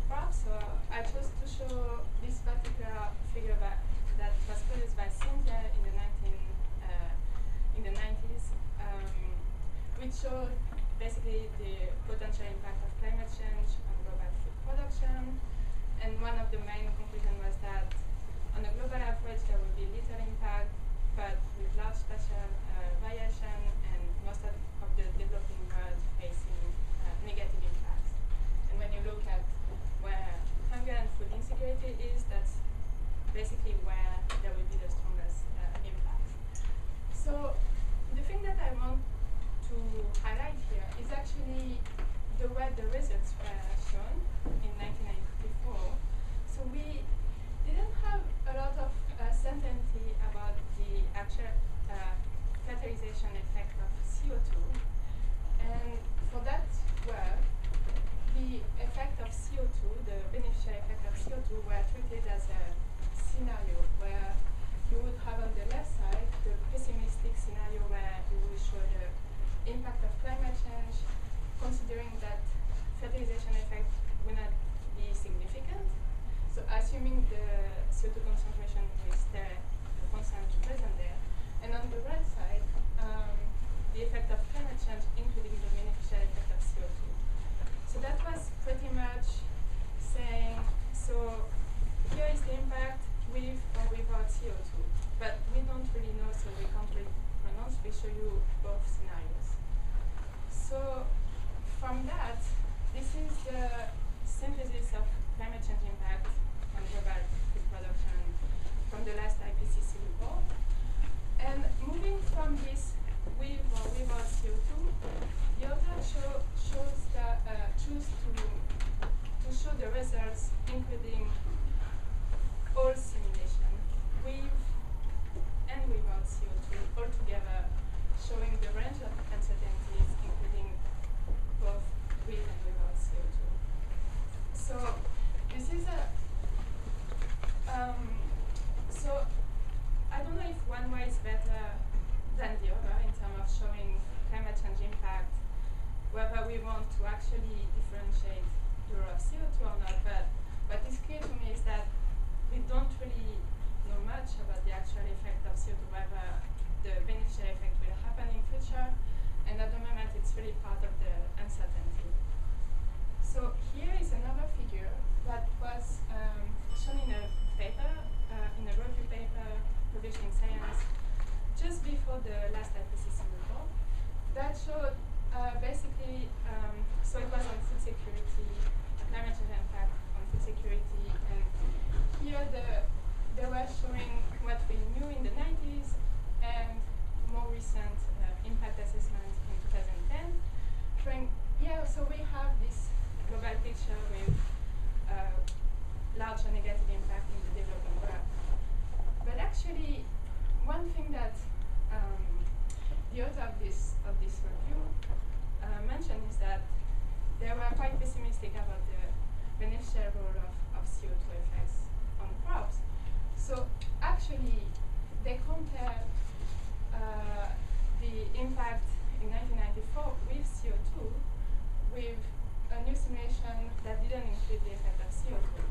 crops. So I chose to show this particular figure that was produced by Cynthia in the 90s, which showed basically the potential impact of climate change on global food production. And one of the main conclusions was that on a global average there would be little impact, but with large spatial variation, and most of the developing world facing negative impacts. And when you look at where hunger and food insecurity is, that's basically where there will be the strongest impact. So the thing that I want to highlight here is actually the way the results were shown in 1994. So we didn't have a lot of certainty about the actual fertilization effect of CO2. And for that work, the effect of CO2, the beneficial effect of CO2, were treated as a scenario where you would have on the left side the pessimistic scenario where you will show the impact of climate change, considering that fertilization effect will not be significant. So assuming the CO2 concentration will stay constant present there. And on the right side, the effect of climate change, including the beneficial effect of CO2. So that was pretty much saying, so here is the impact with or without CO2. But we don't really know, so we can't really pronounce. We show you both scenarios. So from that, this is the synthesis of climate change impact on global food production from the last IPCC report. And moving from this with or without CO2, the author choose to show the results, including all simulation with and without CO2 altogether, showing the range of uncertainties, including both with and without CO2. So this is so I don't know if one way is better than the other in terms of showing climate change impact, whether we want to actually differentiate the role of CO2 or not, but what is clear to me is that we don't really know much about the actual effect of CO2, whether the beneficial effect will happen in future, and at the moment it's really part of the uncertainty. So here is another figure that was shown in a paper, in a review paper published in Science just before the last IPCC report, that showed basically, so it was on food security, climate change impact on food security, and here they were showing what we knew in the 90s and more recent impact assessment in 2010, showing, yeah, so we have this global picture with large negative impact in the developing world. But actually, one thing that the author of this review mentioned is that they were quite pessimistic about the beneficial role of CO2 effects on crops. So actually, they compared the impact in 1994 with CO2 with a new simulation that didn't include the effect of CO2.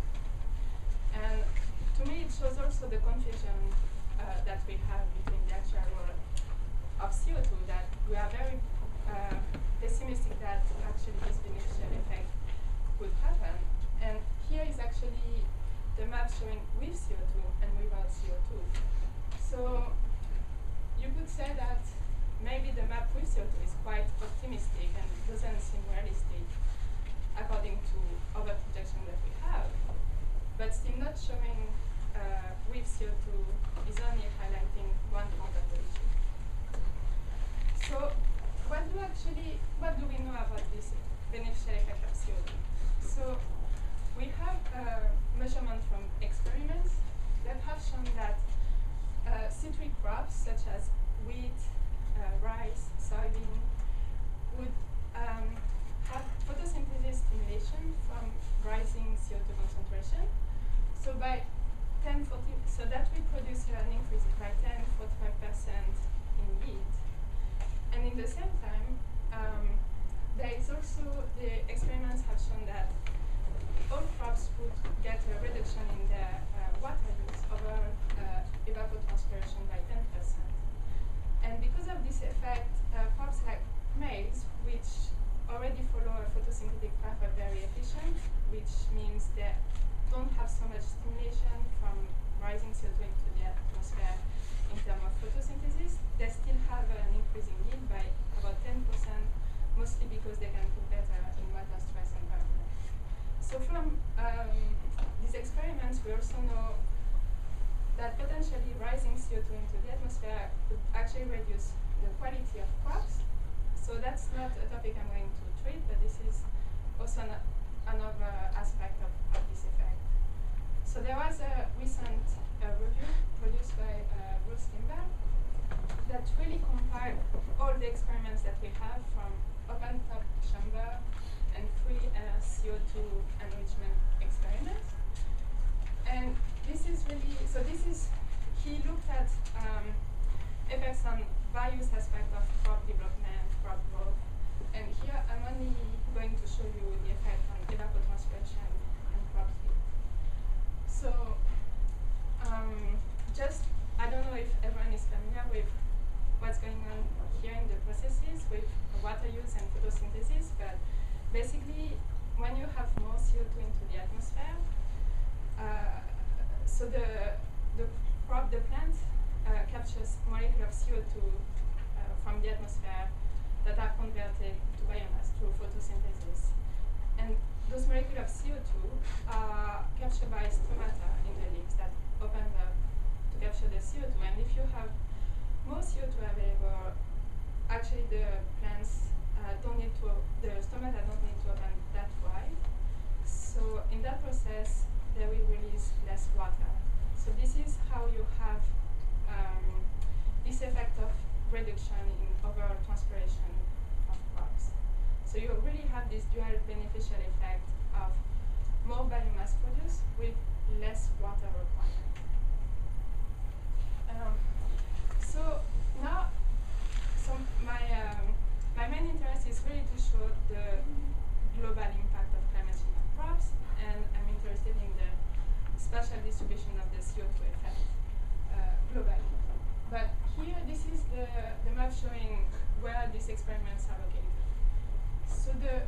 And to me, it shows also the confusion that we have between the actual role of CO2, that we are very pessimistic that actually this beneficial effect could happen. And here is actually the map showing with CO2 and without CO2. So you could say that maybe the map with CO2 is quite optimistic and doesn't seem realistic according to other projections that we have, but still not showing with CO2 is only highlighting one part of the issue. So what do we know about this beneficial effect of CO2? So we have measurements from experiments that have shown that citric crops such as wheat, rice, soybean would have photosynthesis stimulation from rising CO2 concentration. So by 10-40, so that will produce an increase by 10-45% in yield. And in the same time, there is also, the experiments have shown that all crops this effect, crops like maize, which already follow a photosynthetic path, are very efficient, which means they don't have so much stimulation from rising CO2 into the atmosphere in terms of photosynthesis. They still have an increasing yield by about 10%, mostly because they can cook better in water stress environment. So from these experiments, we also know that potentially rising CO2 into the atmosphere could actually reduce the quality of crops. So that's not a topic I'm going to treat, but this is also another aspect of this effect. So there was a recent review produced by Bruce Limbaugh that really compiled all the experiments that we have from open-top chamber and free air CO2 enrichment experiments. And this is really, so this is, he looked at effects on various aspects of crop development, crop growth. And here I'm only going to show you the effect on evapotranspiration and crop yield. So just, I don't know if everyone is familiar with what's going on here in the processes with water use and photosynthesis, but basically when you have more CO2 into the atmosphere, so the plant captures molecules of CO2 from the atmosphere that are converted to biomass through photosynthesis. And those molecules of CO2 are captured by stomata in the leaves that open up to capture the CO2. And if you have more CO2 available, actually the plants the stomata don't need to open that wide. So in that process, they will release less water. So this is how you have this effect of reduction in overall transpiration of crops. So you really have this dual beneficial effect of more biomass produced with less water requirement. So now, my main interest is really to show the global impact of climate change on crops, and I'm interested in the spatial distribution of the CO2 effect globally. But here, this is the map showing where these experiments are located. So the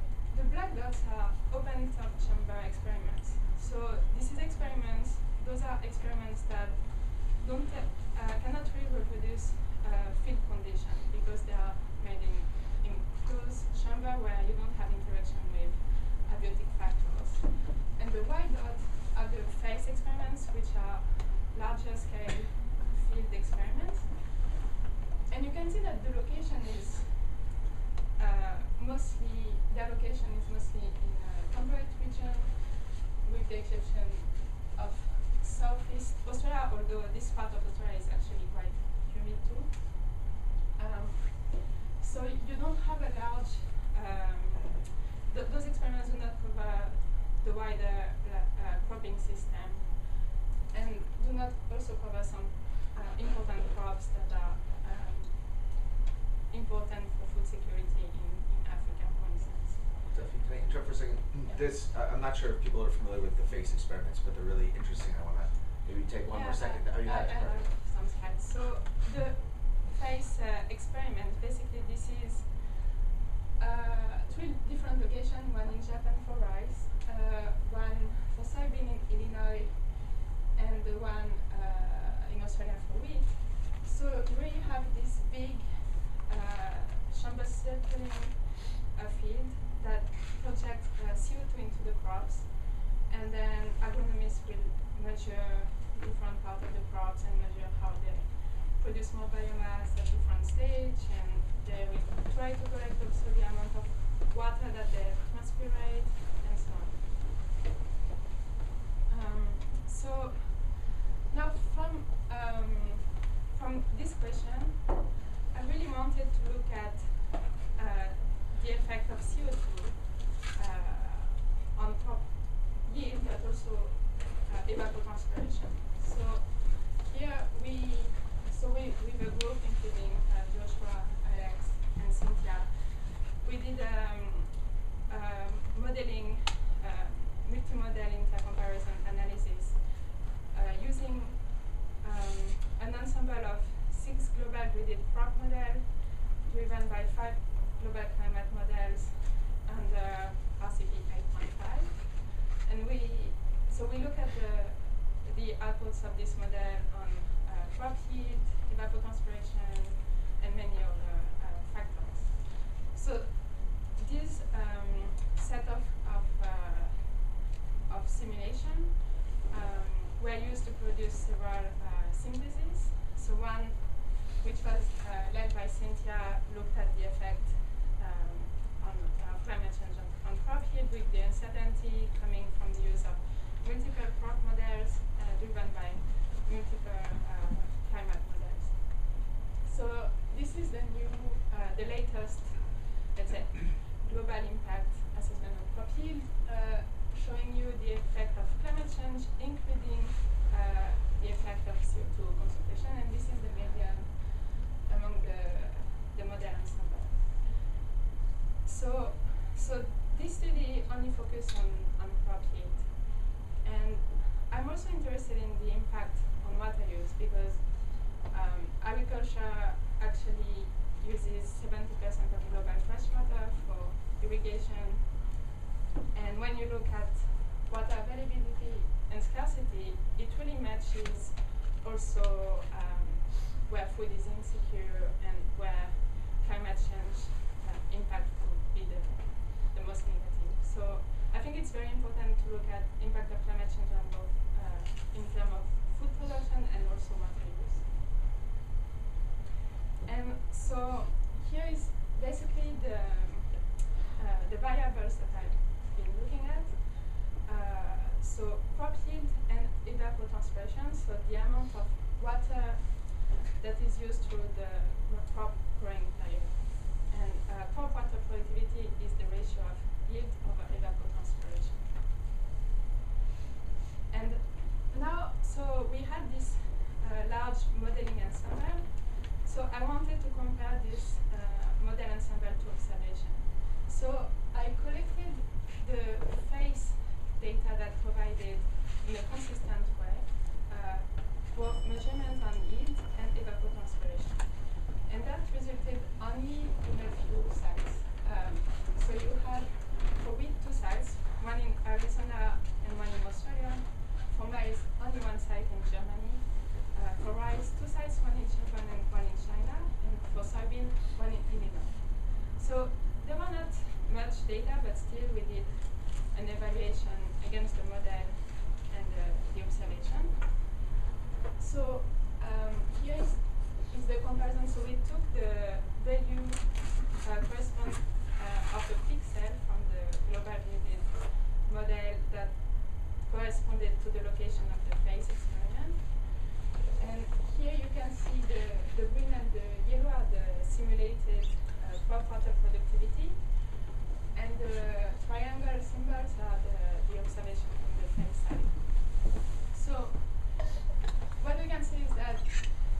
black dots are open-top chamber experiments. So these experiments, those are experiments that cannot really reproduce field condition because they are made in closed chamber where you don't have interaction with abiotic factors. And the white dots are the phase experiments, which are larger scale field experiments. And you can see that the location is mostly in temperate region, with the exception of Southeast Australia, although this part of Australia is actually quite humid too. So you don't have a large, those experiments do not cover the wider cropping system, and do not also cover some important crops that are important for food security in Africa, for instance. Delphine, can I interrupt for a second? Yeah. I'm not sure if people are familiar with the FACE experiments, but they're really interesting. I want to maybe take one more second. I have some slides. So the FACE experiment, basically this is 3 different locations, one in Japan for rice, one for soybean in Illinois, and the one in Australia for wheat. So you really have this big chamber circling field that projects CO2 into the crops, and then agronomists will measure different parts of the crops and measure how they produce more biomass at different stage, and they will try to collect also the amount of water that they transpirate, and so on. So now from this question, I really wanted to look at the effect of CO2 on crop yield, but also evapotranspiration. So here with a group including Joshua, Alex, and Cynthia, we did modeling, multi-model intercomparison analysis using an ensemble of 6 global gridded crop models look at the outputs of this model on crop heat, evapotranspiration, and many other factors. So this set of simulation were used to produce several syntheses. So one, which was led by Cynthia, looked at the effect on climate change on crop yield with the uncertainty coming from the use of multiple crop models driven by multiple climate models. So this is the latest, let's say, global impact assessment on crop yield, showing you the effect of climate change, including the effect of CO2 concentration, and this is the median among the model ensemble. So this study only focused on crop yield, and I'm also interested in the impact on water use because agriculture actually uses 70% of global freshwater for irrigation, and when you look at water availability and scarcity, it really matches also where food is insecure and where climate change impact would be the most negative. So I think it's very important to look at impact of climate change on both in terms of food production and also water use. And so here is basically the variables that I've been looking at. So crop yield and evapotranspiration, so the amount of water that is used through the crop growing period. And crop water productivity is the ratio of yield over evapotranspiration. And now, so we had this large modeling ensemble. So I wanted to compare this model ensemble to observation. So I collected the phase data that provided in a consistent way both measurement on yield and evapotranspiration. And that resulted only in a few sites. So you had, for wheat, 2 sites, one in Arizona and one in Australia. For maize, only 1 site in Germany. For rice, 2 sites, one in Japan and one in China. And for soybean, one in Illinois. So there were not much data, but still we did an evaluation against the model and the observation. So here is the comparison. So we took the value correspond of the pixel from the global vivid model that corresponded to the location of the phase experiment. And here you can see the green and the yellow are the simulated crop water productivity, and the triangle symbols are the observation from the phase side. So what we can see is that,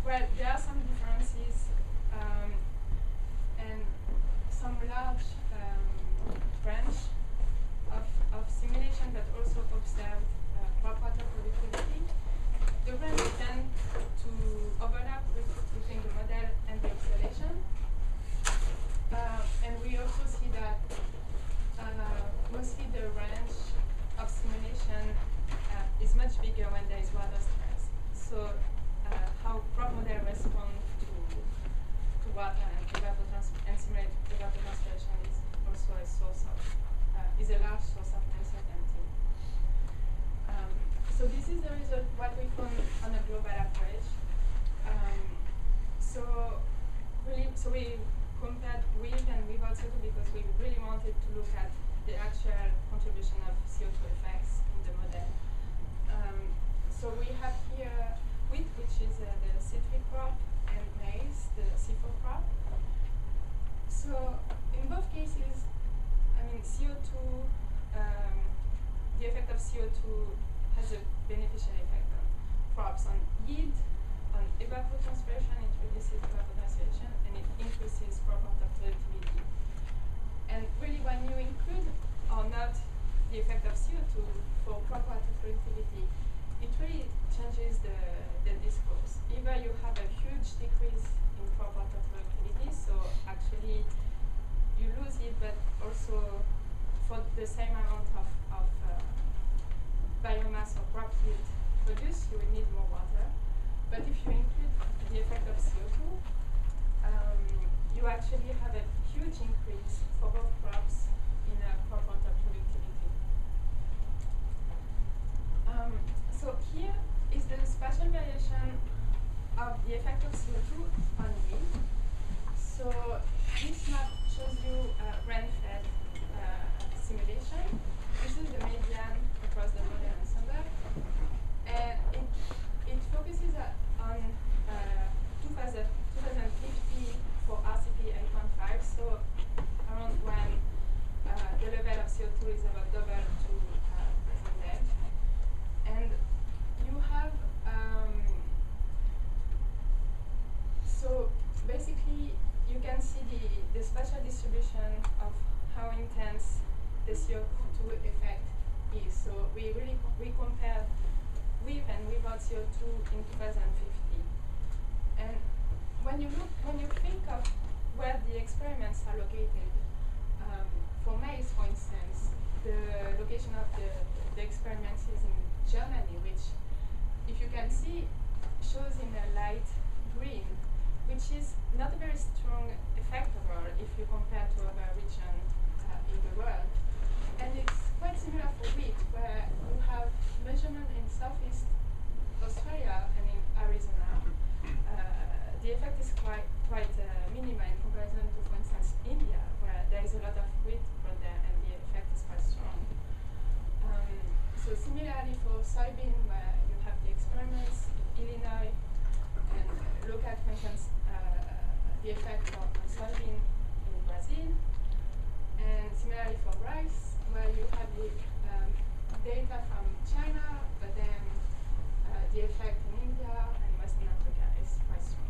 well, there are some differences and some large branch of simulation that also observed crop water productivity. The range tend to overlap between the model and the observation. And we also see that mostly the range of simulation is much bigger when there is water stress. So how crop model respond to water and simulate evapotranspiration is also a source of is a large source of uncertainty. So this is the result what we found on a global approach. So we compared with and without CO2 because we really wanted to look at the actual contribution of CO2 effects in the model. So we have here wheat, which is the citric crop, and maize, the C4 crop. So in both cases, I mean, CO2, the effect of CO2 has a beneficial effect on crops, on yield, on evapotranspiration. It reduces evapotranspiration, and it increases crop water productivity. And really, when you include or not the effect of CO2 for crop water productivity, it really changes the discourse. Either you have a huge decrease in crop water productivity, so actually you lose it, but also for the same amount of biomass or crop yield produced, you will need more water. But if you include the effect of CO2, you actually have a huge increase for both crops in crop water productivity. So here is the spatial variation of the effect of CO2 on yield. So this map shows you rain-fed simulation. This is the median across the model ensemble. And it focuses on 2050 for RCP 8.5, so around when the level of CO2 is about double to present day. And you have, so basically you can see the spatial distribution of how intense the CO2 effect is. So we compare with and without CO2 in 2050. And when you think of where the experiments are located, for maize, for instance, the location of the experiments is in Germany, which, if you can see, shows in a light green, which is not a very strong effect overall if you compare to other regions in the world. And it's quite similar for wheat, where you have measurement in Southeast Australia and in Arizona. The effect is quite minimal in comparison to, for instance, India, where there is a lot of wheat grown there and the effect is quite strong. So similarly for soybean, where you have the experiments in Illinois, and look at, for instance, the effect on soybean in Brazil, and similarly for rice, where you have the data from China, but then the effect in India and Western Africa is quite strong.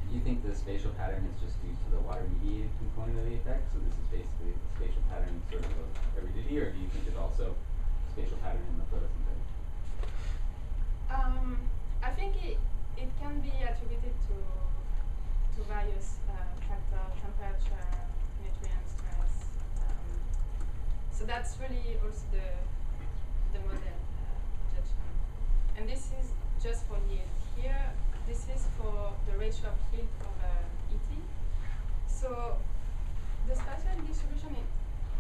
Do you think the spatial pattern is just due to the water-mediated component of the effect? So this is basically the spatial pattern sort of aridity, or do you think it's also spatial pattern in the photosynthesis? I think it can be attributed to various factors, temperature, nutrient stress. So that's really also the model projection. And this is just for yield. Here, this is for the ratio of yield over ET. So the spatial distribution,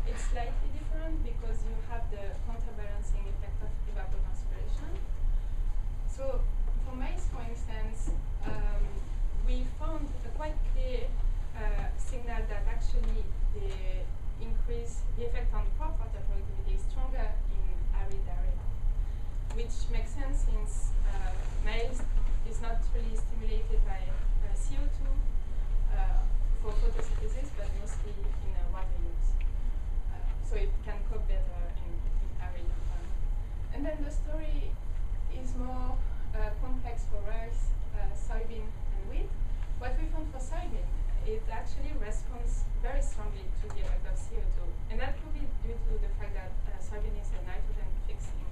it's slightly different because you have the counterbalancing effect of evapotranspiration. So for maize, for instance, we found a quite clear signal that actually the effect on crop water productivity is stronger in arid area, which makes sense since maize is not really stimulated by CO2 for photosynthesis, but mostly in water use. So it can cope better in arid environment. And then the story is more complex for rice, soybean, and wheat. What we found for soybean, it actually responds very strongly to the effect of CO2. And that could be due to the fact that soybean is a nitrogen-fixing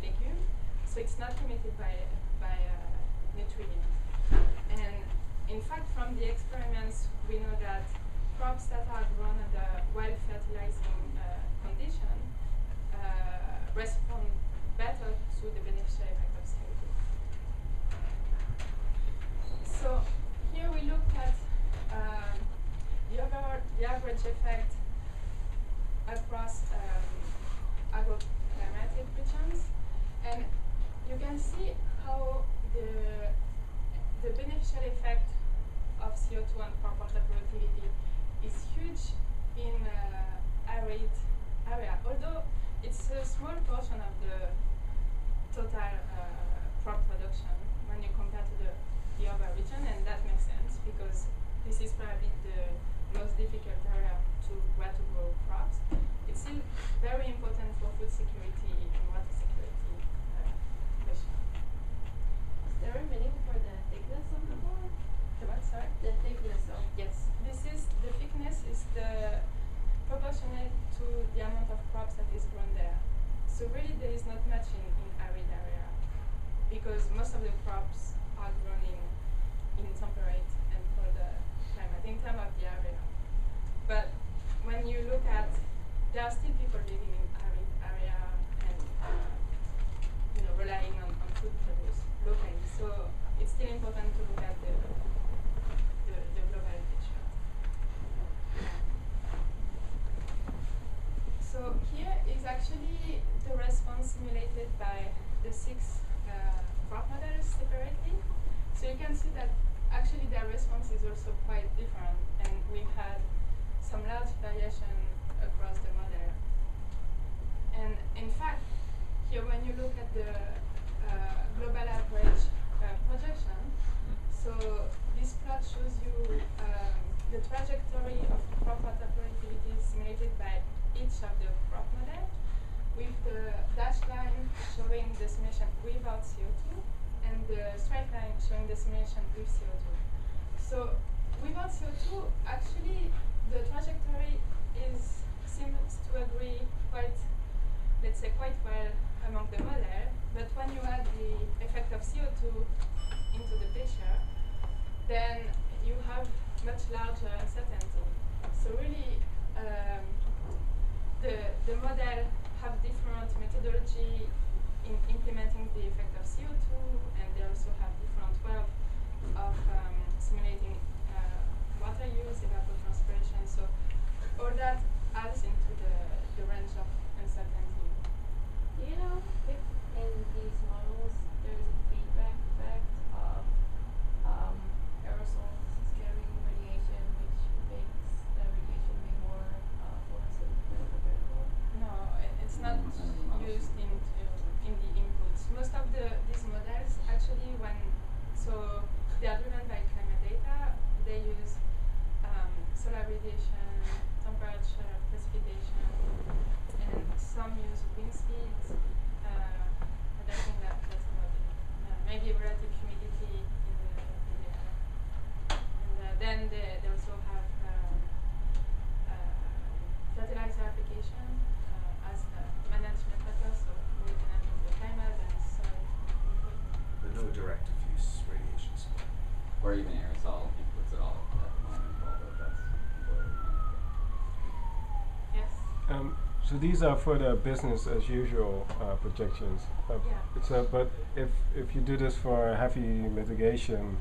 legume, so it's not limited by nutrients. And in fact, from the experiments, we know that crops that are grown under well-fertilizing condition respond better to the beneficial effect of CO2. So here we looked at the average effect across agroclimatic regions, and you can see how the beneficial effect of CO2 on crop water productivity is huge in arid area, although it's a small portion of the total crop production when you compare to the other region, and that makes sense because this is probably the most difficult area where to grow crops. It's still very important for food security and water security question. Is there a meaning for the thickness of the board? The what, sorry? The thickness of. Yes, the thickness is the proportionate to the amount of crops that is grown there. So really there is not much in arid area because most of the crops are grown in temperate and colder climate in terms of the area. But when you look at, there are still people living in arid area, and the 6 crop models separately. So you can see that actually their response is also quite different, and we had some large variation across the model. And in fact, here when you look at the global average projection, so this plot shows you the trajectory of crop water productivity simulated by each of the crop model, with the dashed line showing the simulation without CO2 and the straight line showing the simulation with CO2. So without CO2, actually the trajectory seems to agree quite, let's say, quite well among the model, but when you add the effect of CO2 into the picture, then you have much larger uncertainty. So really, the model have different methodology in implementing the effect of CO2, and they also have different way of simulating water use, evapotranspiration. So all that adds into the range of uncertainty. Do you know if in these models there's a feedback effect of aerosols carrying radiation, which makes the radiation be more photosynthetic? No, it's not used in the inputs. Most of these models actually, so they are driven by climate data, they use solar radiation, temperature, precipitation, and some use wind speeds. But I think that's about it. Maybe relative humidity in the air. And then they also have fertilizer application as a management factor, so we can improve the climate and soil input. But no direct diffuse radiation supply. Or even aerosol inputs at all at the moment, although that's completely Yes. So these are for the business as usual projections. Yeah. So, but if you do this for heavy mitigation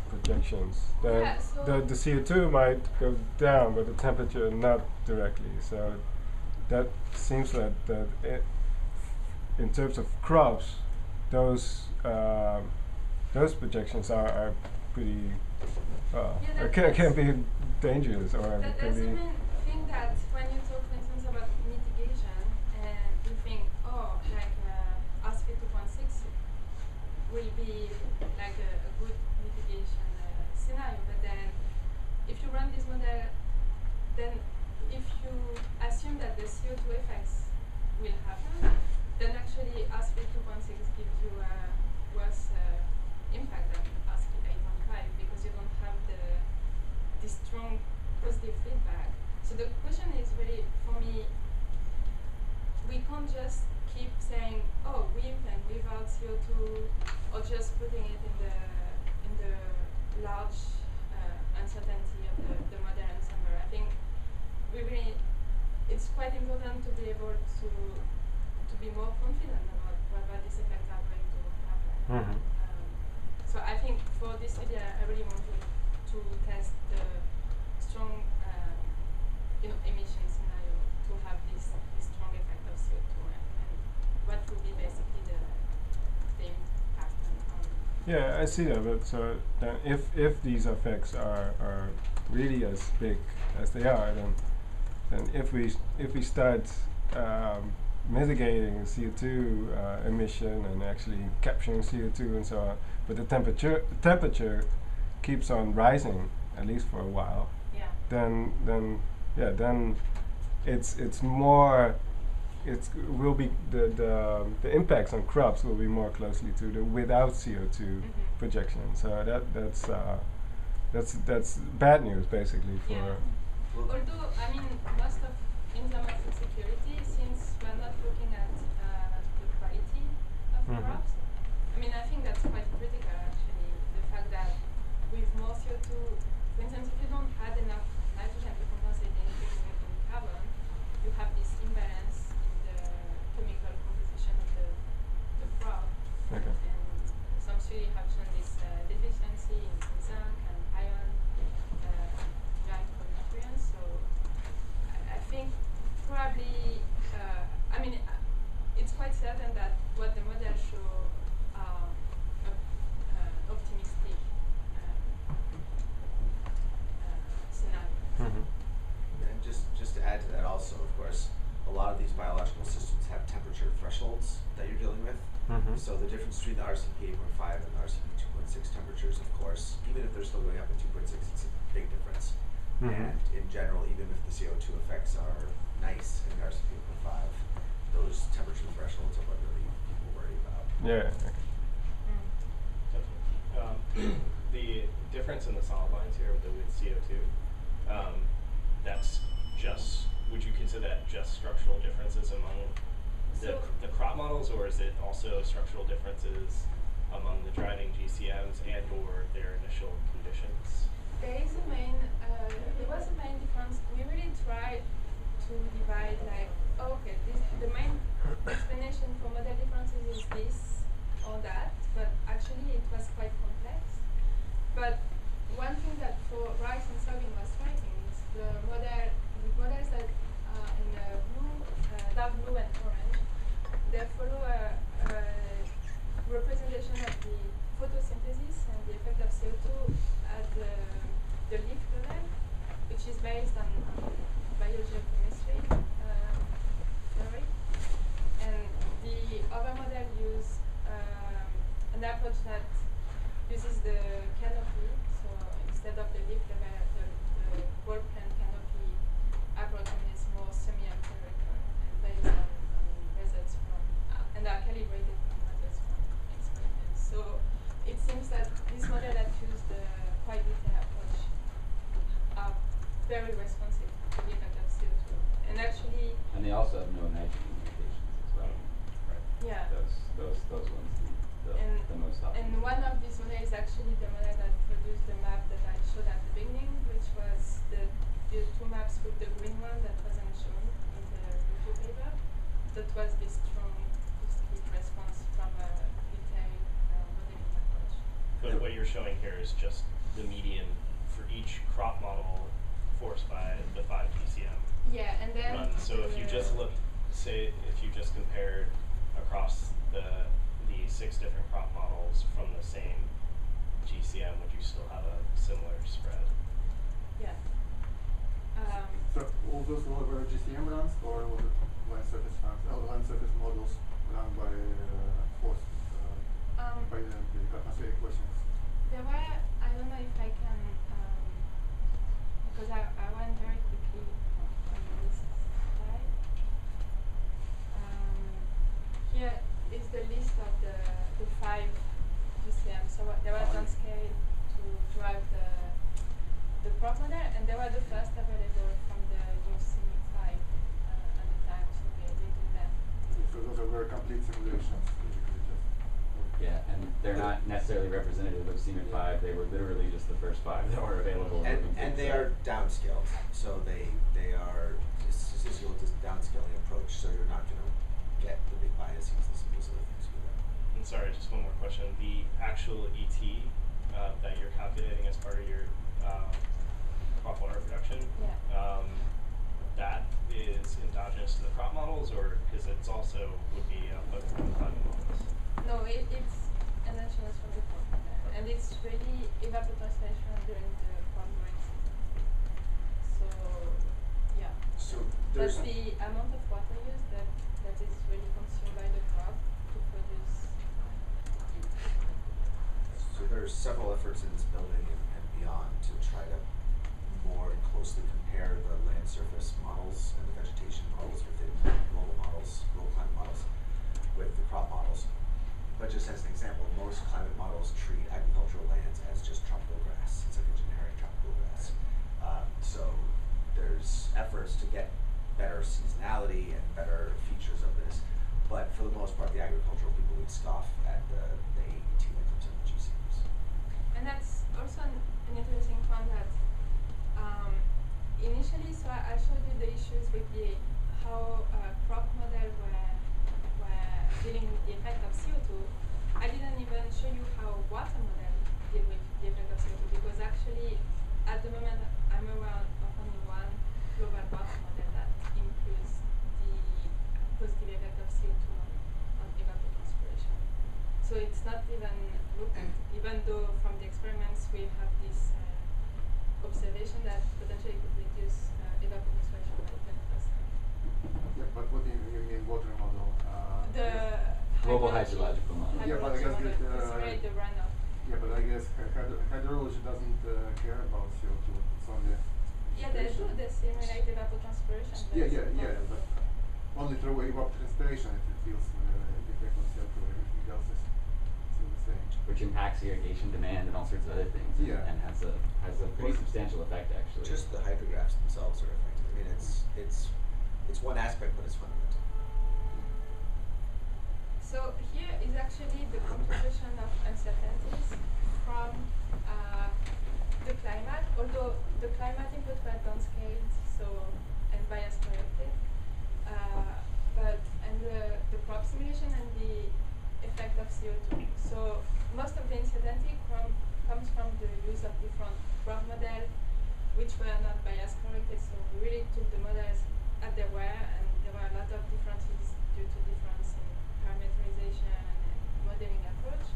projections, then Yeah, so the CO2 might go down, but the temperature not directly. So that seems that in terms of crops, those projections are pretty Yeah, can be dangerous, or That's can the be. main thing that when you talk, for instance, about mitigation, and you think, oh, like ASFI 2.6 will be like a good mitigation scenario, but then if you run this model, then if you assume that the CO2 effects will happen, then actually ASFI 2.6 gives you a worse impact than ASFI 8.5 because you don't have the strong positive feedback. So the question is really, for me, we can't just keep saying, oh, with and without CO2, or just putting it in the large uncertainty of the model and somewhere. I think it's quite important to be able to be more confident about whether these effects are going to happen. So I think for this study, I really wanted to test the strong emission scenario to have this strong effect of CO2 and what would be basically the impact on. Yeah, I see that. But so then if these effects are really as big as they are, then if we start mitigating CO2 emission and actually capturing CO2 and so on, but the temperature keeps on rising at least for a while. Yeah. Then it's more. Will be the impacts on crops will be more closely to the without CO2 projection. So that's bad news basically for. Yeah. Although, I mean, most of in terms of food security, since we're not looking at the quality of crops, I mean, I think that's quite critical actually. The fact that with more CO2, for instance, if you don't add enough nitrogen to compensate the increase in carbon, you have this imbalance in the chemical composition of the crop. Okay. And some studies have shown this deficiency in zinc and iron, giant nutrients. So I think probably quite certain that what the model show optimistic scenario. And just to add to that also, of course, a lot of these biological systems have temperature thresholds that you're dealing with. So the difference between the RCP 8.5 and the RCP 2.6 temperatures, of course, even if they're still going up at 2.6, it's a big difference. And in general, even if the CO2 effects are nice in the RCP 8.5, those temperature thresholds are what really people worry about. Yeah. Okay. Definitely. The difference in the solid lines here with CO2, that's just, would you consider that just structural differences among the crop models, or is it also structural differences among the driving GCMs and or their initial conditions? There was a main difference. We really tried to divide the main explanation for model differences is this or that, but actually it was quite complex. But one thing that for rice and soybean was striking is the models that in dark blue and orange, they follow a representation of the photosynthesis and the effect of CO2 at the leaf level, which is based on biogeochemistry theory. And the other model use an approach that uses the canopy. So instead of the leaf level, the whole plant canopy approach is more semi-empirical and based on results from and are calibrated from results from experiments. So it seems that this model that used the quite detailed approach are very responsive to the effect of CO2. And actually, And they also have no nitrogen limitations as well. Right. yeah. Those ones, the most optimal. And one of these models is actually the model that produced the map that I showed at the beginning, which was the two maps with the green one that wasn't shown in the review paper. That was the strong positive response from a detailed modeling approach. But what you're showing here is just the median for each crop model forced by the 5 GCM Yeah, and then run. So if you just look, say, if you just compared across the 6 different crop models from the same GCM, would you still have a similar spread? yeah. So all those were GCM runs, or was it line surface runs? Line surface models run by force by the atmospheric questions. There were, I don't know if I can, because I went very quickly on this slide. Here is the list of the 5 GCM. So they were downscaled to drive the crop model, and they were the first available from the UCIM 5 at the time, so they did them. So those are very complete simulations, basically just. Yeah, and they're not necessarily representative of CMIT 5. They were literally just the first 5 that were available. And they are downscaled, so they are statistical downscaling approach, so you're not going to get the big biases and some of those other things with it. And sorry, just one more question. The actual ET that you're calculating as part of your crop water production, that is endogenous to the crop models, or because it's also would be output from the climate models? No, it's an insurance from the crop model, and it's really evapotranspiration during the crop growing season. So, yeah. So That's there's the amount of water used that is really consumed by the crop to produce. So there's several efforts in this building and beyond to try to more closely compare the land surface models and the vegetation models within global climate models with the crop models. But just as an example, most climate models treat agricultural lands as just tropical grass. It's like a generic tropical grass. So there's efforts to get better seasonality and better features of this. But for the most part, the agricultural people would scoff at the AET that comes in the GCMs. And that's also an interesting point that initially, so I showed you the issues with how crop model were dealing with the effect of CO2. I didn't even show you how water model deal with the effect of CO2, because actually at the moment I'm aware of only one global water model that includes the positive effect of CO2 on it's not even looked at, even though from the experiments we have this observation that potentially could reduce evapotranspiration by 10%. Yeah, but what do you mean water model? The Global hydrology hydrological model. Yeah, but I guess model that, estimate the runoff. Yeah, but I guess hydrology doesn't care about CO2. It's only Yeah, they do. precipitation. They simulate evapotranspiration. Yeah, but only through evapotranspiration it feels the effect on CO2. Everything else is still the same. Which impacts irrigation demand and all sorts of other things, and, Yeah. and has a pretty substantial effect actually. Just the hydrographs themselves are affected. I mean, it's one aspect, but it's fundamental. So here is actually the contribution of uncertainties from the climate, although the climate input were downscaled, so and bias corrected, and the crop simulation and the effect of CO2. So most of the uncertainty comes from the use of different crop models, which were not bias corrected. So we really took the models as they were, and there were a lot of differences due to difference in parameterization and modeling approach.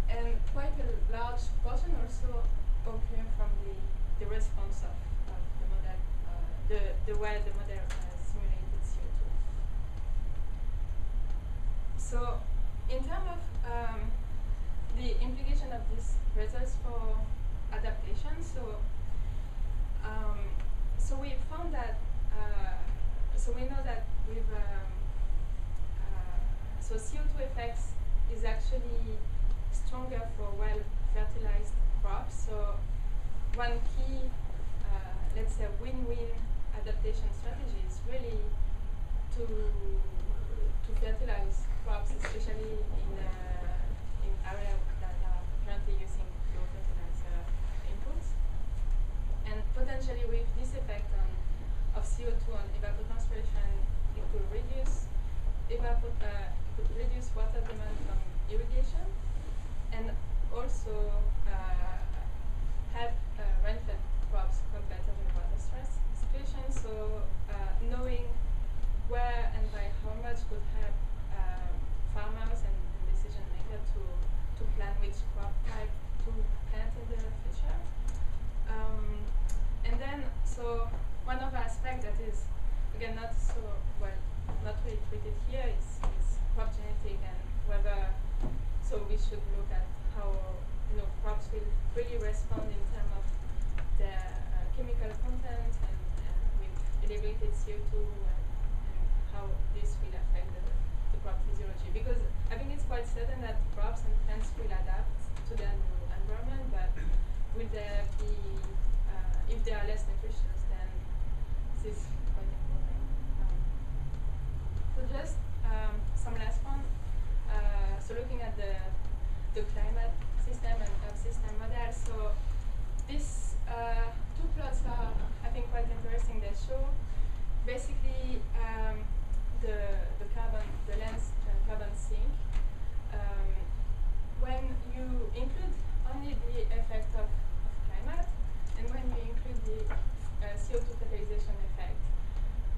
And quite a large portion also occur from the response of the model, the way the model simulated CO2. So in terms of the implication of these results for adaptation, so we found that, so we know that with so CO2 effects is actually stronger for well-fertilized crops. So one key, let's say, win-win adaptation strategy is really to fertilize crops, especially in areas that are currently using low fertilizer inputs. And potentially with this effect of CO2 on evapotranspiration, it could reduce water demand from irrigation, and also help rain-fed crops cope better with water stress situations. So knowing where and by how much could help farmers and decision makers to plan which crop type to plant in the future. And then, so one of the aspects that is, again, not really treated here is crop genetic, and whether, so we should look at how, crops will really respond in terms of their chemical content and with elevated CO2 and how this will affect the crop physiology. Because I think it's quite certain that crops and plants will adapt to their new environment, but will there be, if they are less nutritious, then this is quite important. So just some last one. So looking at the climate system and Earth system model. So these two plots are, I think, quite interesting. They show basically the carbon sink. When you include only the effect of climate, and when you include the CO2 fertilization effect.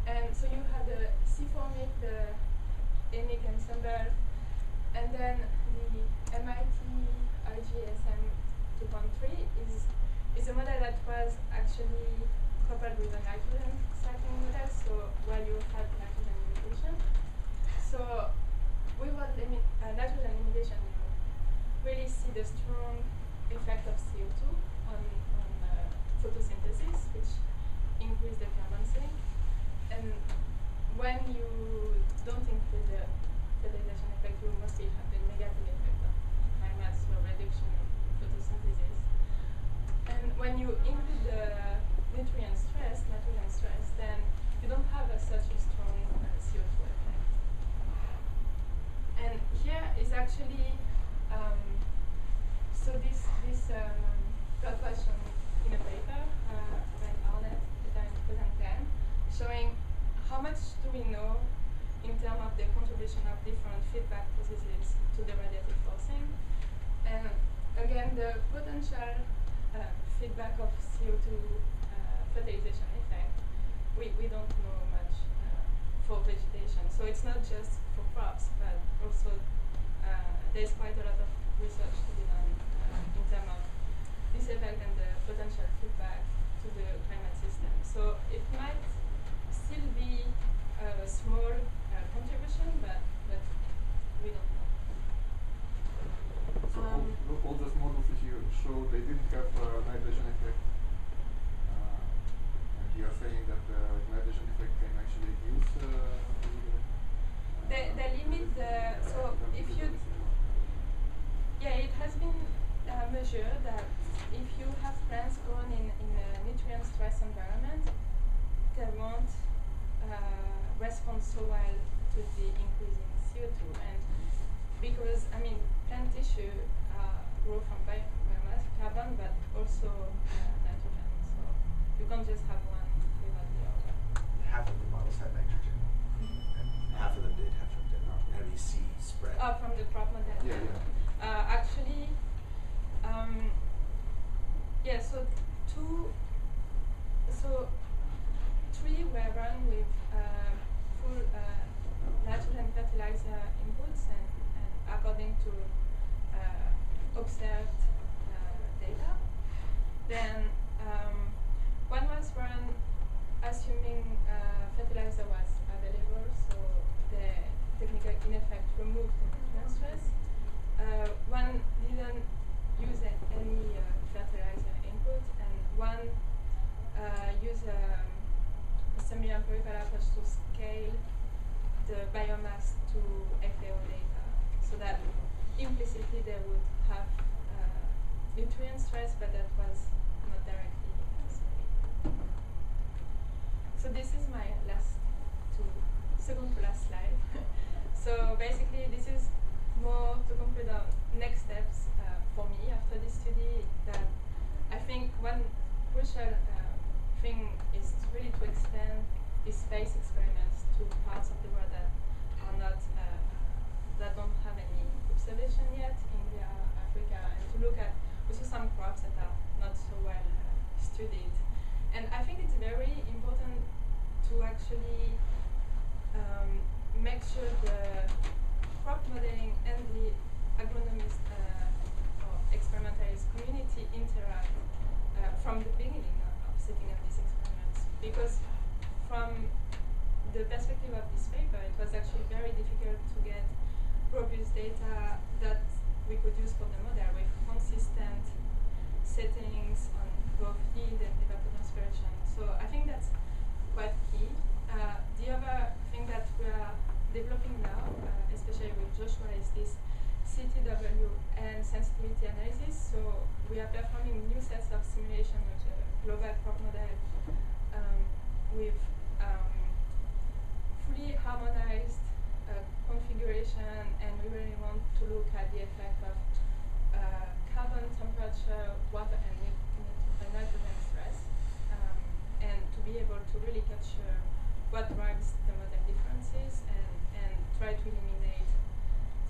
And so you have the C4MIC, the ENIC ensemble, and then the MIT IGSM 2.3 is a model that was actually coupled with a nitrogen cycling model, so where you had nitrogen limitation. So with nitrogen limitation, you really see the strong effect of CO2 on photosynthesis, which increase the carbon sink. And when you don't include the fertilization effect, you mostly have the negative effect of climate, so reduction in photosynthesis. And when you include the nutrient stress, nitrogen stress, then you don't have such a strong CO2 effect. And here is actually, so this plot was shown in a paper by Arnett in 2010, showing how much do we know in terms of the contribution of different feedback processes to the radiative forcing. And again, the potential feedback of CO2 fertilization effect, we don't know much for vegetation. So it's not just for crops, but also there's quite a lot of research to be done in terms of this effect and the potential feedback to the climate system. So it might still be a small contribution, but we don't know. So all those models that you showed, they didn't have night vision effect. And you are saying that night vision effect can actually use they limit the, so if you, yeah, it has been measured that if you have plants grown in a nutrient stress environment, they won't respond so well to the increase in CO2. And because, I mean, plant tissue grow from biomass, carbon, but also nitrogen. So you can't just have one without the other. Half of the models had nitrogen, and half of them did, half of them did not. How do you see spread? From the crop model. Yeah. Actually, yeah, so three were run with full nitrogen fertilizer inputs and according to observed data. Then one was run assuming fertilizer was available, so the technical in effect removed the nutrient stress. One didn't use any fertilizer input, and one used a semi-empirical approach to scale the biomass to FAO data, so that implicitly they would have nutrient stress, but that was not directly scaled. So this is my second to last slide. So basically, this is more to conclude on next steps for me after this study. That I think one crucial thing is really to extend these space experiments to parts of the world that are not that don't have any observation yet, India, Africa, and to look at also some crops that are not so well studied. And I think it's very important to actually make sure the crop modeling and the agronomist or experimentalist community interact from the beginning of setting up these experiments. Because from the perspective of this paper, it was actually very difficult to get robust data that we could use for the model with consistent settings on both yield and evapotranspiration. So I think that's quite key. The other thing that we are developing now, especially with Joshua, is this CTW and sensitivity analysis. So we are performing new sets of simulation with the global crop model with fully harmonized configuration, and we really want to look at the effect of carbon, temperature, water, and nitrogen stress, and to be able to really capture what drives the model differences and try to eliminate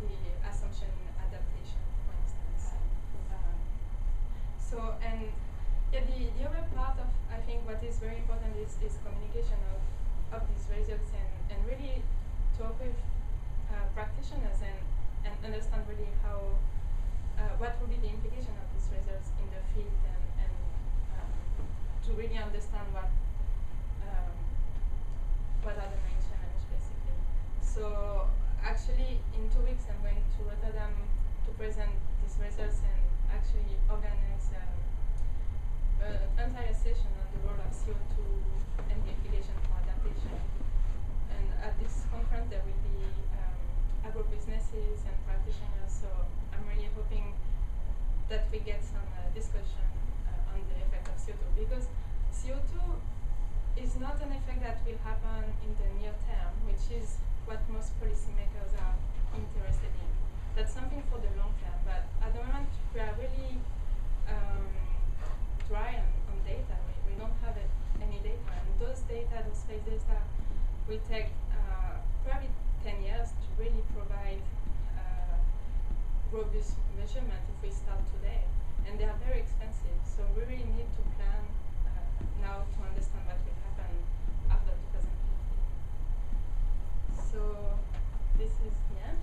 the assumption in adaptation, for instance. The other part of, I think, what is very important is communication of these results and really talk with practitioners and understand really how what will be the implication of these results in the field and to really understand what are the main challenges basically. So actually in 2 weeks I'm going to Rotterdam to present these results and actually organize an entire session on the role of CO2 and the implication for adaptation. And at this conference there will be agro-businesses and practitioners, so I'm really hoping that we get some discussion on the effect of CO2, because CO2 is not an effect that will happen in the near term, which is what most policymakers are interested in. That's something for the long term, but at the moment we are really dry on data. We don't have any data, and those data, those space data, will take probably 10 years to really provide robust measurement if we start today, and they are very expensive. So we really need to plan now to understand what will happen after 2050. So this is the end.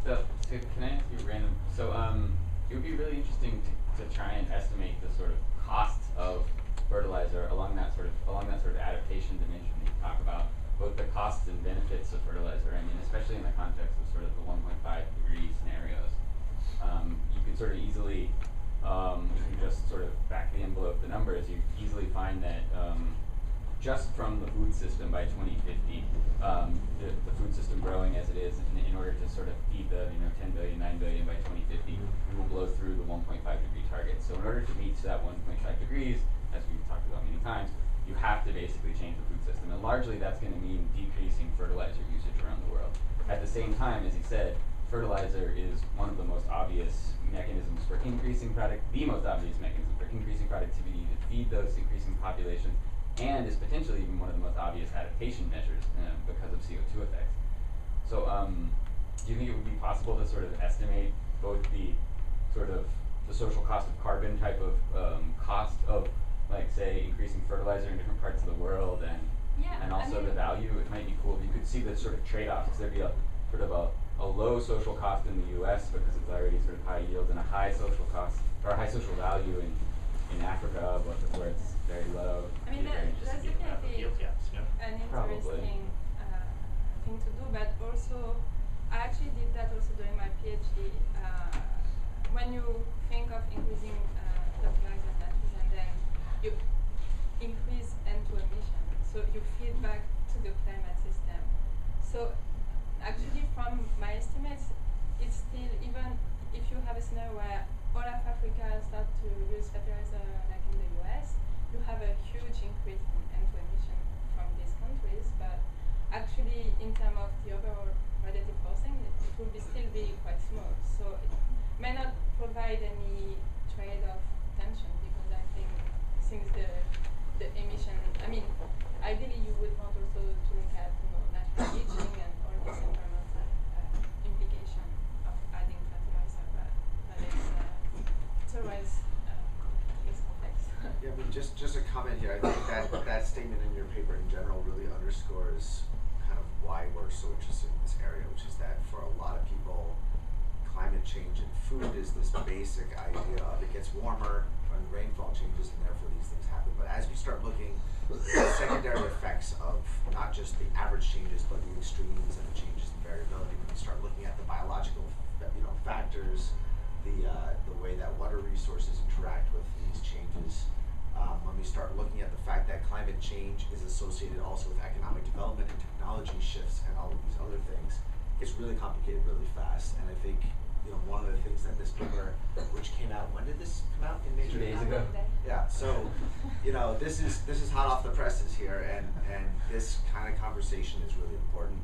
So can I ask you random? So it would be really interesting to try and estimate the sort of costs of fertilizer along that sort of adaptation dimension that you talk about, both the costs and benefits of fertilizer. I mean, especially in the context of sort of the 1.5 degree scenarios. You could sort of easily, if you just sort of back the envelope the numbers, you easily find that just from the food system by 2050, the food system growing as it is, in order to sort of feed the 10 billion, 9 billion by 2050, we will blow through the 1.5 degree target. So in order to reach that 1.5 degrees, as we've talked about many times, you have to basically change the food system. And largely that's going to mean decreasing fertilizer usage around the world. At the same time, as you said, fertilizer is one of the most obvious mechanisms for increasing the most obvious mechanism for increasing productivity to feed those increasing populations, and is potentially even one of the most obvious adaptation measures because of CO2 effects. So do you think it would be possible to sort of estimate both the sort of the social cost of carbon type of cost of, like, say, increasing fertilizer in different parts of the world, and also the value? It might be cool if you could see the sort of trade-offs, because there'd be a sort of a low social cost in the US because it's already sort of high yield, and a high social cost, or high social value in Africa, but where it's very low. I mean, that's definitely an interesting thing to do, but also, I actually did that also during my PhD. When you think of increasing fertilizer countries, and then you increase N2 emission, so you feed back to the climate system. So actually, from my estimates, it's still, even if you have a scenario where all of Africa start to use fertilizer like in the US, you have a huge increase in N2 emission from these countries, but actually in terms of the overall radiative forcing, it will still be quite small. So it may not provide any trade-off tension, because I think since the emission, I mean, ideally you would want also to look at natural aging and all this environmental implication of adding fertilizer, but it's always it's complex. Yeah, I mean, just a comment here. I think that statement in your paper in general really underscores kind of why we're so interested in this area, which is that for a lot of people, climate change and food is this basic idea of it gets warmer when rainfall changes, and therefore these things happen. But as we start looking at secondary effects of not just the average changes, but the extremes and the changes in variability, when we start looking at the biological factors, the way that water resources interact with these changes, when we start looking at the fact that climate change is associated also with economic development and technology shifts and all of these other things, it gets really complicated really fast. And I think one of the things that this paper, which came out, when did this come out? In Nature? 2 days ago. Yeah, so this is hot off the presses here, and this kind of conversation is really important.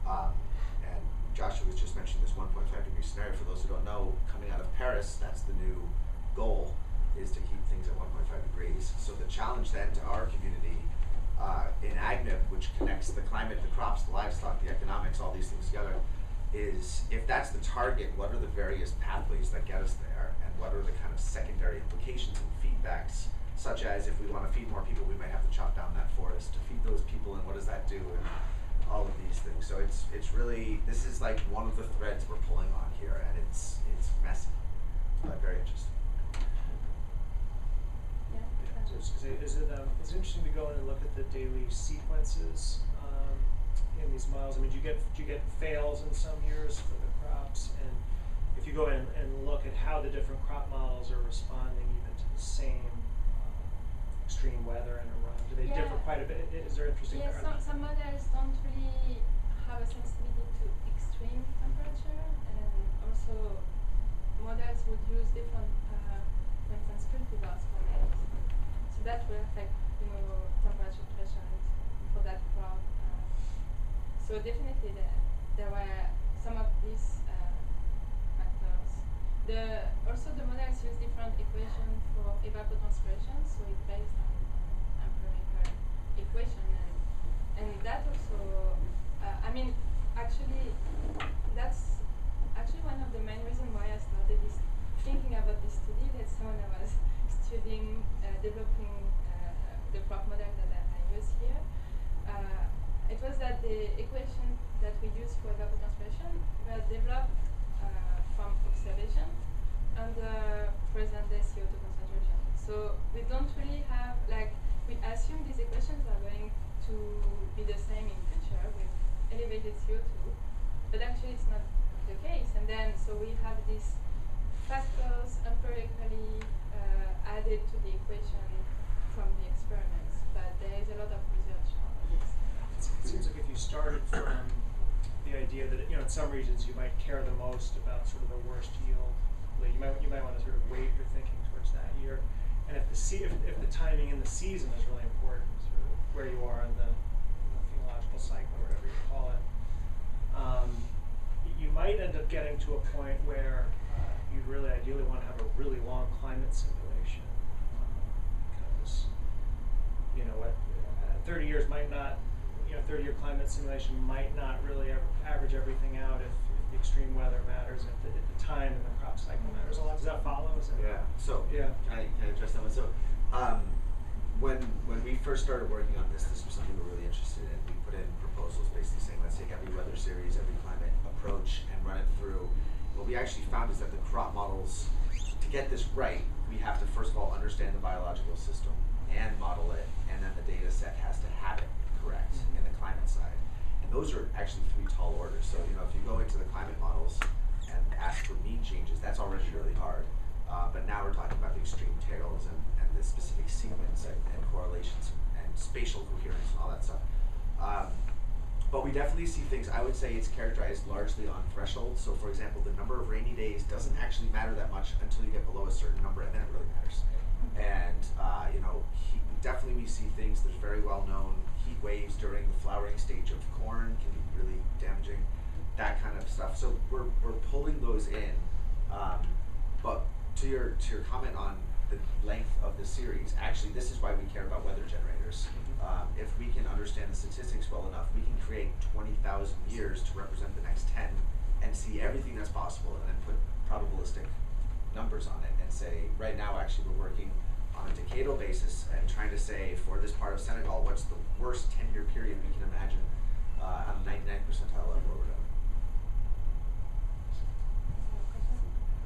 And Joshua was just mentioning this 1.5 degree scenario. For those who don't know, coming out of Paris, that's the new goal, is to keep things at 1.5 degrees. So the challenge then to our community in AgNIP, which connects the climate, the crops, the livestock, the economics, all these things together, is if that's the target, what are the various pathways that get us there, and what are the kind of secondary implications and feedbacks, such as if we want to feed more people, we might have to chop down that forest to feed those people, and what does that do, and all of these things. So it's really, this is like one of the threads we're pulling on here, and it's messy, but very interesting. It's interesting to go in and look at the daily sequences in these models. I mean, do you get fails in some years for the crops? And if you go in and look at how the different crop models are responding even to the same extreme weather in a run, do they differ quite a bit? Is there interesting? Yeah, some models don't really have a sensitivity to extreme temperature, and also models would use different, for instance, cultivars for maize. So that will affect, temperature thresholds for that crop. So definitely there were some of these factors. Also the models use different equations for evapotranspiration, so it's based on empirical equation, and that also, that's actually one of the main reasons why I started thinking about this study. That's when I was studying, developing the crop model that I use here. It was that the equation that we use for evapotranspiration were developed observation and the present day CO2 concentration. So we don't really have, like, we assume these equations are going to be the same in future with elevated CO2, but actually it's not the case. And then, so we have these factors empirically added to the equation from the experiments, but there is a lot of research on this. It seems like if you started from the idea that, you know, in some regions you might care the most about sort of the worst yield, like you might want to sort of weight your thinking towards that year. And if the timing in the season is really important, sort of where you are in the phenological cycle, or whatever you call it, you might end up getting to a point where you really ideally want to have a really long climate simulation, because, you know, 30 years might not, 30-year climate simulation might not really average everything out if the extreme weather matters, if the time in the crop cycle matters a lot. Does that follow? Yeah. So yeah. Can I address that one? So when we first started working on this was something we were really interested in. We put in proposals basically saying, let's take every weather series, every climate approach, and run it through. What we actually found is that the crop models, to get this right, we have to first of all understand the biological system and model it, and then the data set has to have it correct in the climate side. And those are actually 3 tall orders. So, you know, if you go into the climate models and ask for mean changes, that's already really hard. But now we're talking about the extreme tails and the specific sequence and correlations and spatial coherence and all that stuff. But we definitely see things. I would say it's characterized largely on thresholds. So, for example, the number of rainy days doesn't actually matter that much until you get below a certain number, and then it really matters. And you know, definitely we see things. There's very well known heat waves during the flowering stage of corn can be really damaging. That kind of stuff. So we're pulling those in. But to your comment on the length of the series, actually, this is why we care about weather generators. If we can understand the statistics well enough, we can create 20,000 years to represent the next 10 and see everything that's possible, and then put probabilistic numbers on it and say, right now, actually, we're working on a decadal basis and trying to say, for this part of Senegal, what's the worst 10-year period we can imagine on the 99th percentile level or whatever.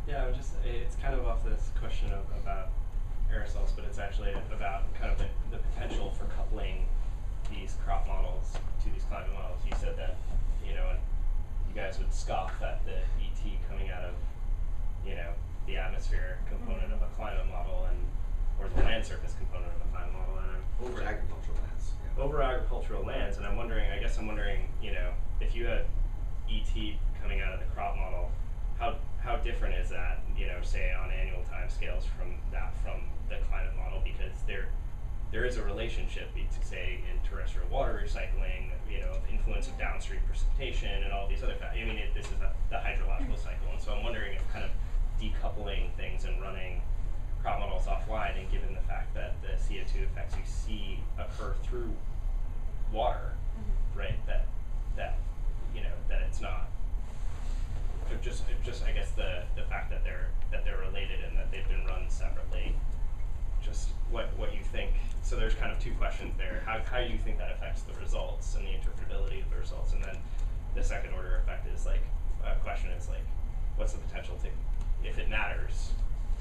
Yeah, it's kind of off this question about aerosols, but it's actually about kind of the potential for coupling these crop models to these climate models. You said that, you know, and you guys would scoff at the ET coming out of, you know, the atmosphere component of a climate model or the land surface component of a climate model, and Over agricultural lands. Yeah. Over agricultural lands, and I'm wondering, you know, if you had ET coming out of the crop model, how different is that, you know, say on annual timescales from the climate model, because there is a relationship say in terrestrial water recycling, you know, influence of downstream precipitation and all these other factors. I mean, this is the hydrological cycle, and so I'm wondering if kind of decoupling things and running crop models offline, and given the fact that the CO2 effects you see occur through water, right? That you know, that it's not just I guess the fact that they're related and that they've been run separately. Just what you think. So there's kind of 2 questions there. How do you think that affects the results and the interpretability of the results? And then the second order effect is like, question is like, what's the potential to, if it matters,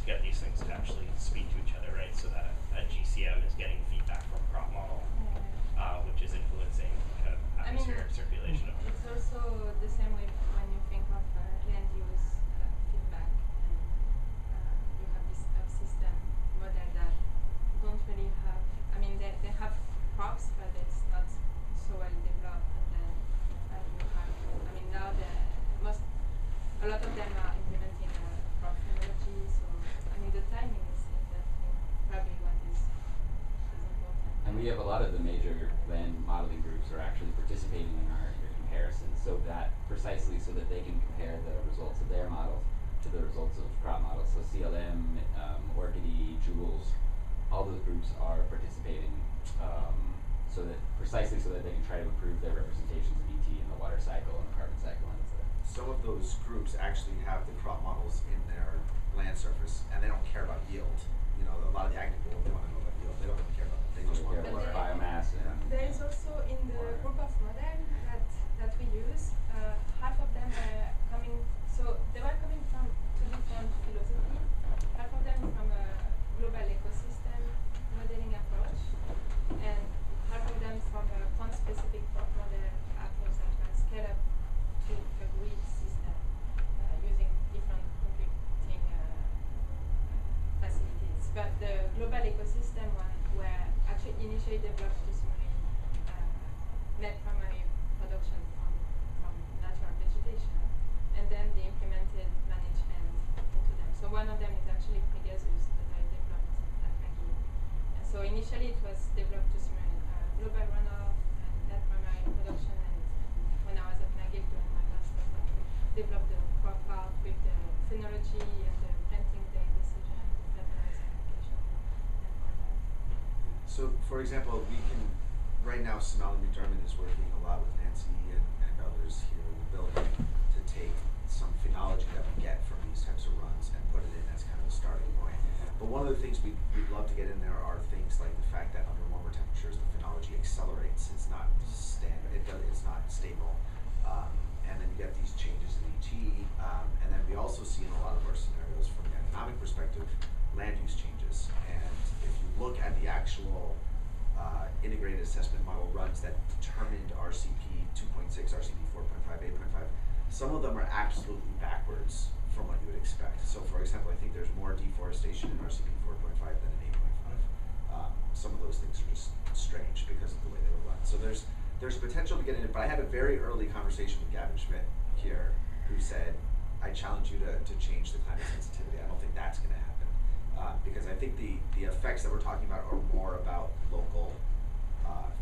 to get these things to actually speak to each other, right? So that a GCM is getting feedback from a crop model, which is influencing kind of atmospheric circulation. It's also the same way when you think of land use feedback, and you have this system model that don't really have, I mean, they have crops, but it's not so well developed, and then you have, I mean, now a lot of them are implementing crop technology, so I mean the timing is definitely probably what is important. And we have a lot of the major land modeling groups are actually participating in our intercomparison, so that precisely so that they can compare the results of their models to the results of crop models. So CLM, Orchidee, Jules, all those groups are participating precisely so that they can try to improve their representations of ET in the water cycle and the carbon cycle. Some of those groups actually have the crop models in their land surface, and they don't care about yield. You know, a lot of the ag people, they want to know about yield. They don't really care about it. They just want care to about biomass. There is also in the group of models that we use, half of them are coming. So they were coming from to do but the global ecosystem one were actually initially developed to simulate net primary production from natural vegetation, and then they implemented management into them. So one of them is actually Pegasus that I developed at McGill. And so initially it was developed to simulate global runoff and net primary production, and when I was at McGill doing my master's, I developed the crop part with the phenology and the planting day decision, fertilizer application, and all that. So, for example, we can, right now, Sonali McDermott is working a lot with Nancy and others here in the building to take some phenology that we get from these types of runs and put it in as kind of a starting point. But one of the things we'd love to get in there are things like the fact that under warmer temperatures, the phenology accelerates. It's not standard. It's not stable. And then you get these changes in ET. And then we also see in a lot of our scenarios from the economic perspective, land use changes. And if you look at the actual integrated assessment model runs that determined RCP 2.6, RCP 4.5, 8.5, some of them are absolutely backwards from what you would expect. So for example, I think there's more deforestation in RCP 4.5 than in 8.5. Some of those things are just strange because of the way they were run. So there's potential to get in it, but I had a very early conversation with Gavin Schmidt here who said, I challenge you to change the climate sensitivity. I don't think that's going to happen. Because I think the effects that we're talking about are more about local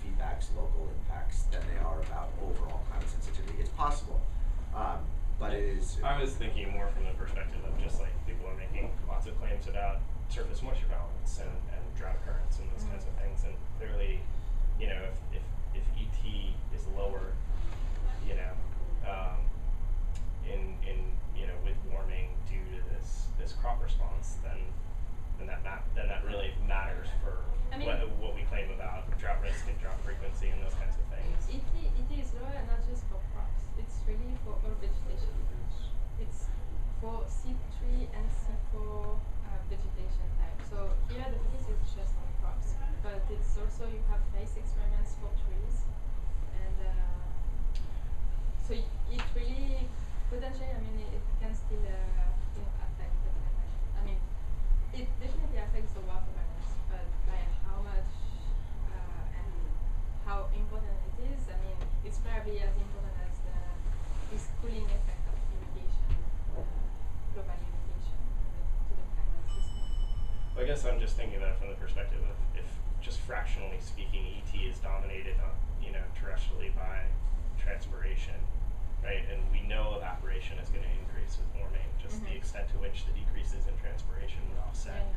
feedbacks, local impacts, than they are about overall climate sensitivity. It's possible, but it is. I was thinking more from the perspective of just like people are making lots of claims about surface moisture balance and drought currents and those kinds of things, and clearly, you know, if ET is lower, you know, in you know, with warming due to this crop response, then that really matters for what we claim about drought risk and drought frequency and those kinds of things. ET is lower not just for crops, it's really for all vegetation. It's for C3 and C4 vegetation type. So here the focus is just on crops, but it's also, you have phase experiments for trees, and so it really potentially, I mean, it can still affect the climate. I mean, it definitely affects the water balance, but by how much and how important it is, I mean, it's probably as important as this cooling effect of irrigation, global irrigation to the climate system. Well, I guess I'm just thinking about it from the perspective of if just fractionally speaking, ET is dominated, you know, terrestrially by transpiration, right? And we know evaporation is going to increase with warming. Just the extent to which the decreases in transpiration would offset,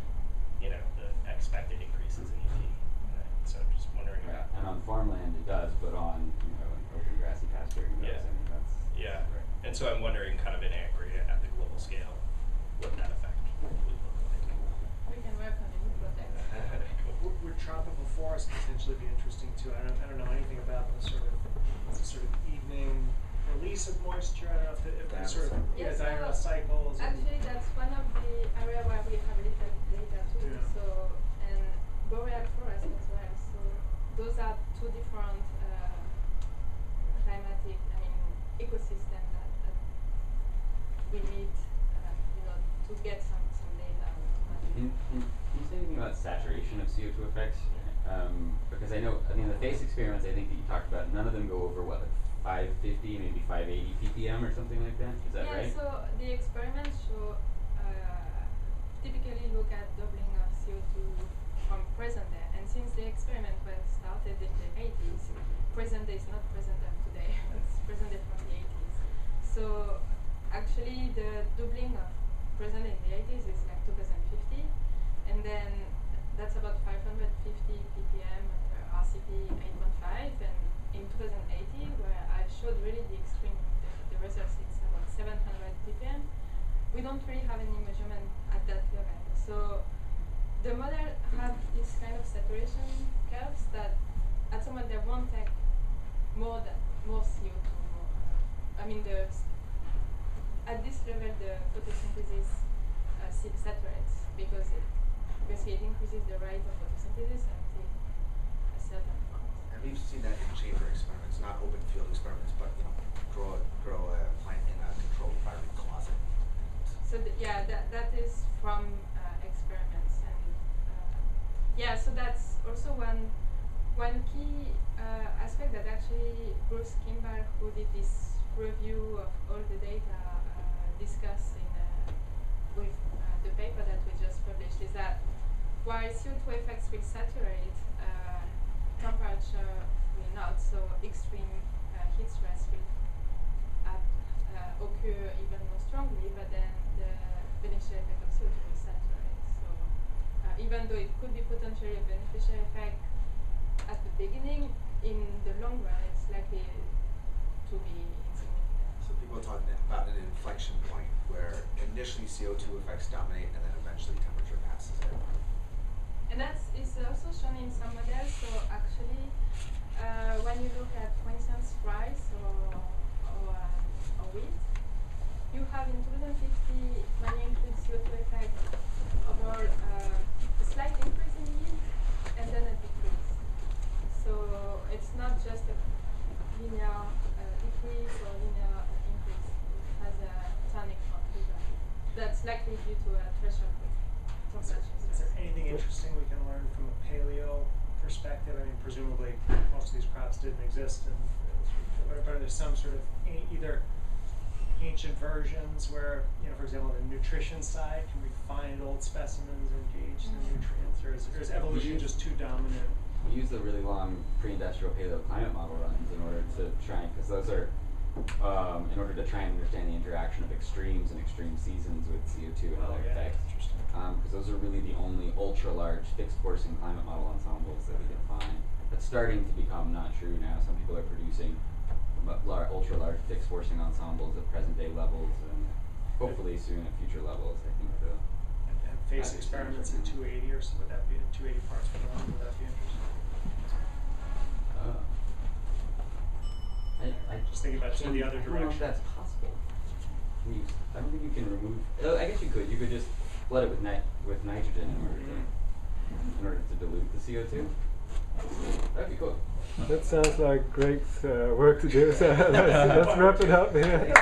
you know, the expected increases in ET. Right? So just wondering. Yeah, and on farmland it does, but on, you know, an open grassy pasture, I mean, that's yeah. Right. And so I'm wondering, kind of in aggregate at the global scale, what that effect would look like. We can work on a new project. Would tropical forests potentially be interesting too? I don't know anything about the sort of evening release of moisture. I don't know if it's sort of diurnal cycles. Actually, that's one of the areas where we have little data too. Yeah. So, and boreal forest as well. So those are two different climatic, I mean, ecosystem that we need, you know, to get some data. Can you say anything about saturation of CO2 effects? Because I know, I mean, the phase experiments I think that you talked about, none of them go over what, like 550, maybe 580 ppm or something like that? Is that right? Yeah, so the experiments show, typically look at doubling of CO2 from present day. And since the experiment was started in the 80s, present day is not present day today, it's present day from the 80s. So actually the doubling of present day in the 80s is like 2050, and then that's about 550 ppm under RCP 8.5, and in 2080, where I showed really the extreme, the results, it's about 700 ppm, we don't really have any measurement at that level. So the model have this kind of saturation curves that at some point they won't take more CO2. I mean, at this level the photosynthesis saturates because basically it increases the rate of photosynthesis until a certain point. And we've seen that in chamber experiments, not open field experiments, but you know, grow a plant in a controlled environment closet. So that is from experiments, and yeah, so that's also one key aspect that actually Bruce Kimball, who did this review of all the data, discussed with the paper that we just published, is that while CO2 effects will saturate, temperature will not. So extreme heat stress will occur even more strongly, but then the beneficial effect of CO2 will saturate. So even though it could be potentially a beneficial effect at the beginning, in the long run it's likely to be insignificant. So people are talking about an inflection point where initially CO2 effects dominate and then eventually temperature passes it. And that is also shown in some models. So actually, when you look at, for instance, rice or wheat, you have in 2050, when you include CO2 effect, overall a slight increase in yield and then a decrease. So it's not just a linear decrease or linear increase. It has a tonic result. That's likely due to a threshold with temperature. Is there anything interesting we can learn from a paleo perspective? I mean, presumably most of these crops didn't exist, but are there some sort of either ancient versions where, for example, on the nutrition side, can we find old specimens and gauge the nutrients, or is evolution just too dominant? We use the really long pre-industrial paleoclimate model runs in order to try, because those are, in order to try and understand the interaction of extremes and extreme seasons with CO2 and other effects. Because those are really the only ultra-large fixed forcing climate model ensembles that we can find. That's starting to become not true now. Some people are producing ultra-large fixed forcing ensembles at present-day levels, and hopefully soon at future levels. I think and phase experiments at 280 or so, would that be at 280 parts per million? Would that be interesting? I just thinking about some of the other I don't know if directions. that's possible. I don't think you can remove. I guess you could. You could just flood it with nitrogen in order to dilute the CO2. That'd be cool. That sounds like great work to do. So let's wrap it up here.